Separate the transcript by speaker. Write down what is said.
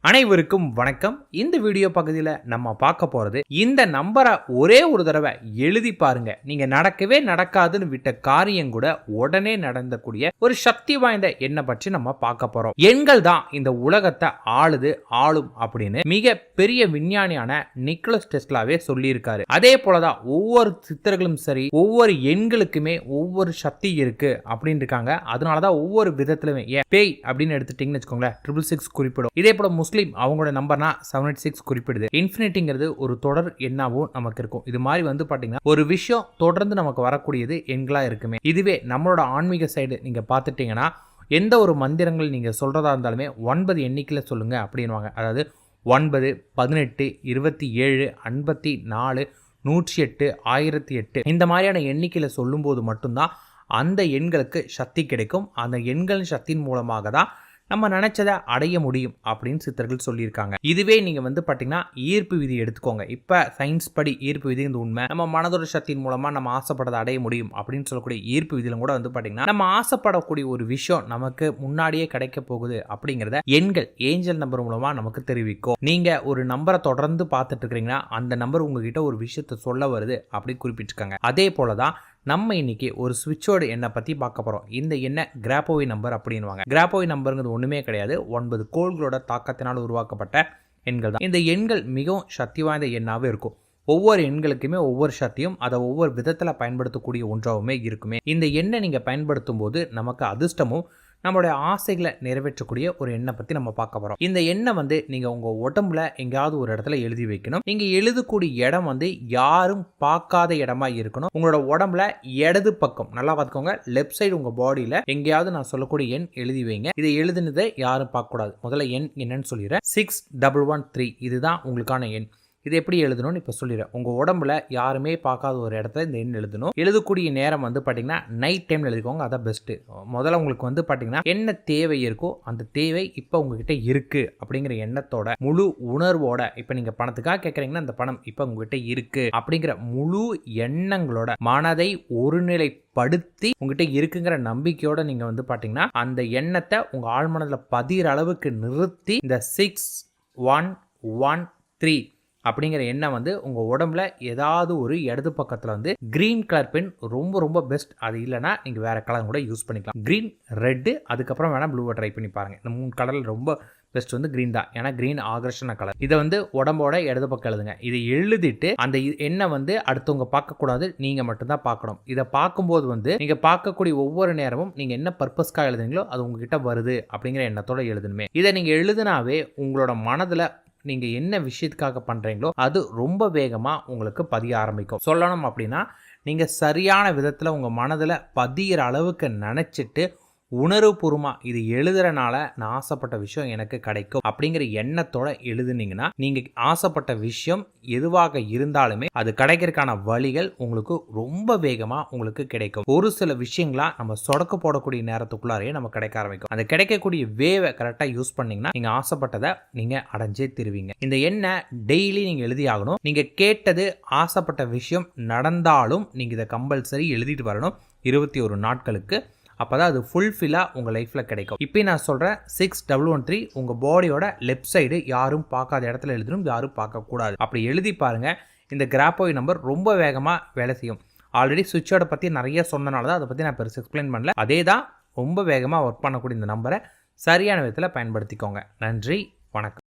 Speaker 1: அனைவருக்கும் வணக்கம். இந்த வீடியோ பகுதியில் நம்ம பார்க்க போறது, இந்த நம்பரை ஒரே ஒரு தடவை எழுதி பாருங்க. நீங்க நடக்கவே நடக்காதுன்னு விட்ட காரியம் கூட உடனே நடந்தக்கூடிய ஒரு சக்தி வாய்ந்த எண்ணை பற்றி நம்ம பார்க்க போறோம். எண்கள் தான் இந்த உலகத்தை ஆளும் அப்படின்னு மிக பெரிய விஞ்ஞானியான நிக்கோலஸ் டெஸ்லாவே சொல்லியிருக்காரு. அதே போலதான் ஒவ்வொரு சித்தர்களும் சரி, ஒவ்வொரு எண்களுக்குமே ஒவ்வொரு சக்தி இருக்கு அப்படின்னு இருக்காங்க. அதனாலதான் ஒவ்வொரு விதத்திலுமே பேய் அப்படின்னு எடுத்துட்டீங்கன்னு வச்சுக்கோங்களேன், 666 குறிப்பிடும். இதே போல முஸ்லீம் அவங்களோட நம்பர்னா 786 குறிப்பிடுது. இன்ஃபினிட்டிங்கிறது ஒரு தொடர் எண்ணாவும் நமக்கு இருக்கும். இது மாதிரி பாத்தீங்கன்னா ஒரு விஷயம் தொடர்ந்து நமக்கு வரக்கூடியது எண்களா இருக்குமே. இதுவே நம்மளோட ஆன்மீக சைடு நீங்க பாத்துட்டீங்கன்னா, எந்த ஒரு மந்திரங்கள் நீங்க சொல்றதா இருந்தாலுமே 9 எண்ணிக்கையில சொல்லுங்க அப்படின்வாங்க. அதாவது 9, 18, 27, 54, 108, 1008 இந்த மாதிரியான எண்ணிக்கையில சொல்லும் போது மட்டும்தான் அந்த எண்களுக்கு சக்தி கிடைக்கும். அந்த எண்களின் சக்தியின் மூலமாக தான் நம்ம நினைச்சதை அடைய முடியும் அப்படின்னு சித்தர்கள் சொல்லியிருக்காங்க. இதுவே நீங்க பாத்தீங்கன்னா ஈர்ப்பு விதி எடுத்துக்கோங்க. இப்ப சயின்ஸ் படி ஈர்ப்பு விதி உண்மை. நம்ம மனதோட சக்தியின் மூலமா நம்ம ஆசைப்படதை அடைய முடியும் அப்படின்னு சொல்லக்கூடிய ஈர்ப்பு விதியில கூட பாத்தீங்கன்னா, நம்ம ஆசைப்படக்கூடிய ஒரு விஷயம் நமக்கு முன்னாடியே கிடைக்க போகுது அப்படிங்கறத எண்கள் ஏஞ்சல் நம்பர் மூலமா நமக்கு தெரிவிக்கும். நீங்க ஒரு நம்பரை தொடர்ந்து பார்த்துட்டு இருக்கீங்கன்னா, அந்த நம்பர் உங்ககிட்ட ஒரு விஷயத்தை சொல்ல வருது அப்படின்னு குறிப்பிட்டிருக்காங்க. அதே போலதான் நம்ம இன்னைக்கு ஒரு ஸ்விட்சோட எண்ணை பற்றி பார்க்க போகிறோம். இந்த எண்ணை கிராப்போவி நம்பர் அப்படின்வாங்க. கிராப்போவி நம்பருங்கிறது ஒன்றுமே கிடையாது, 9 கோள்களோட தாக்கத்தினால் உருவாக்கப்பட்ட எண்கள் தான். இந்த எண்கள் மிகவும் சக்தி வாய்ந்த எண்ணாகவே இருக்கும். ஒவ்வொரு எண்களுக்குமே ஒவ்வொரு சக்தியும் அதை ஒவ்வொரு விதத்தில் பயன்படுத்தக்கூடிய ஒன்றாகவுமே இருக்குமே. இந்த எண்ணை நீங்கள் பயன்படுத்தும் போது நமக்கு அதிர்ஷ்டமும் நம்மளுடைய ஆசைகளை நிறைவேற்றக்கூடிய ஒரு எண்ணை பற்றி நம்ம பார்க்க போகிறோம். இந்த எண்ணை நீங்கள் உங்கள் உடம்புல எங்கேயாவது ஒரு இடத்துல எழுதி வைக்கணும். நீங்கள் எழுதக்கூடிய இடம் யாரும் பார்க்காத இடமா இருக்கணும். உங்களோட உடம்புல இடது பக்கம் நல்லா பார்த்துக்கோங்க, லெஃப்ட் சைடு உங்கள் பாடியில் எங்கேயாவது நான் சொல்லக்கூடிய எண் எழுதி வைங்க. இதை எழுதுனதை யாரும் பார்க்கக்கூடாது. முதல்ல எண் என்னன்னு சொல்லிடுறேன். 6113 இதுதான் உங்களுக்கான எண். இது எப்படி எழுதணும்னு இப்போ சொல்லிடுறேன். உங்கள் உடம்புல யாருமே பார்க்காத ஒரு இடத்துல இந்த எண் எழுதணும். எழுதக்கூடிய நேரம் பார்த்தீங்கன்னா நைட் டைமில் எழுதிக்கோங்க, அதான் பெஸ்ட்டு. முதல்ல உங்களுக்கு பார்த்தீங்கன்னா என்ன தேவை இருக்கோ அந்த தேவை இப்போ உங்ககிட்ட இருக்குது அப்படிங்கிற எண்ணத்தோட முழு உணர்வோட, இப்போ நீங்கள் பணத்துக்காக கேட்குறீங்கன்னா அந்த பணம் இப்போ உங்ககிட்ட இருக்குது அப்படிங்கிற முழு எண்ணங்களோட மனதை ஒருநிலைப்படுத்தி உங்ககிட்ட இருக்குங்கிற நம்பிக்கையோட நீங்கள் பார்த்தீங்கன்னா அந்த எண்ணத்தை உங்கள் ஆழ்மனதில் பதிகிற அளவுக்கு நிறுத்தி இந்த 6113 அப்படிங்கிற எண்ணம் உங்கள் உடம்புல ஏதாவது ஒரு இடது பக்கத்தில் கிரீன் கலர் பென் ரொம்ப ரொம்ப பெஸ்ட். அது இல்லைனா நீங்கள் வேறு கலர் கூட யூஸ் பண்ணிக்கலாம். கிரீன், ரெட்டு, அதுக்கப்புறம் வேணால் ப்ளூவை ட்ரை பண்ணி பாருங்கள். இந்த 3 கலரில் ரொம்ப பெஸ்ட் கிரீன் தான். ஏன்னா கிரீன் ஆகர்ஷண கலர். இதை உடம்போட இடது பக்கம் எழுதுங்க. இதை எழுதிட்டு அந்த எண்ணெய் அடுத்தவங்க பார்க்கக்கூடாது, நீங்கள் மட்டும்தான் பார்க்கணும். இதை பார்க்கும்போது நீங்கள் பார்க்கக்கூடிய ஒவ்வொரு நேரமும் நீங்கள் என்ன பர்பஸ்க்காக எழுதுனீங்களோ அது உங்ககிட்ட வருது அப்படிங்கிற எண்ணத்தோட எழுதணுமே. இதை நீங்கள் எழுதுனாவே உங்களோட மனதில் நீங்கள் என்ன விஷயத்துக்காக பண்ணுறீங்களோ அது ரொம்ப வேகமாக உங்களுக்கு பதிய ஆரம்பிக்கும். சொல்லணும் அப்படின்னா, நீங்கள் சரியான விதத்தில் உங்கள் மனதில் பதிகிற அளவுக்கு நினச்சிட்டு உணர்வுபூர்வமாக இது எழுதுறனால நான் ஆசைப்பட்ட விஷயம் எனக்கு கிடைக்கும் அப்படிங்கிற எண்ணத்தோட எழுதுனீங்கன்னா, நீங்கள் ஆசைப்பட்ட விஷயம் எதுவாக இருந்தாலுமே அது கிடைக்கிறதுக்கான வழிகள் உங்களுக்கு ரொம்ப வேகமாக உங்களுக்கு கிடைக்கும். ஒரு சில விஷயங்களா நம்ம சொடக்க போடக்கூடிய நேரத்துக்குள்ளாரையே நம்ம கிடைக்க ஆரம்பிக்கும். அந்த கிடைக்கக்கூடிய வேவை கரெக்டாக யூஸ் பண்ணீங்கன்னா நீங்கள் ஆசைப்பட்டதை நீங்கள் அடைஞ்சே திருவீங்க. இந்த எண்ணை டெய்லி நீங்கள் எழுதி ஆகணும். நீங்கள் கேட்டது ஆசைப்பட்ட விஷயம் நடந்தாலும் நீங்கள் இதை கம்பல்சரி எழுதிட்டு வரணும் 21 நாட்களுக்கு. அப்போ தான் அது ஃபுல்ஃபில்லாக உங்கள் லைஃப்பில் கிடைக்கும். இப்போ நான் சொல்கிறேன் 6113 உங்கள் பாடியோட லெஃப்ட் சைடு யாரும் பார்க்காத இடத்துல எழுதணும், யாரும் பார்க்கக்கூடாது. அப்படி எழுதி பாருங்கள். இந்த கிராப்போவி நம்பர் ரொம்ப வேகமாக வேலை செய்யும். ஆல்ரெடி சுவிட்சோட பற்றி நிறைய சொன்னனால தான் அதை பற்றி நான் பெருசு எக்ஸ்பிளைன் பண்ணல. அதே தான் ரொம்ப வேகமாக ஒர்க் பண்ணக்கூடிய இந்த நம்பரை சரியான விதத்தில் பயன்படுத்திக்கோங்க. நன்றி, வணக்கம்.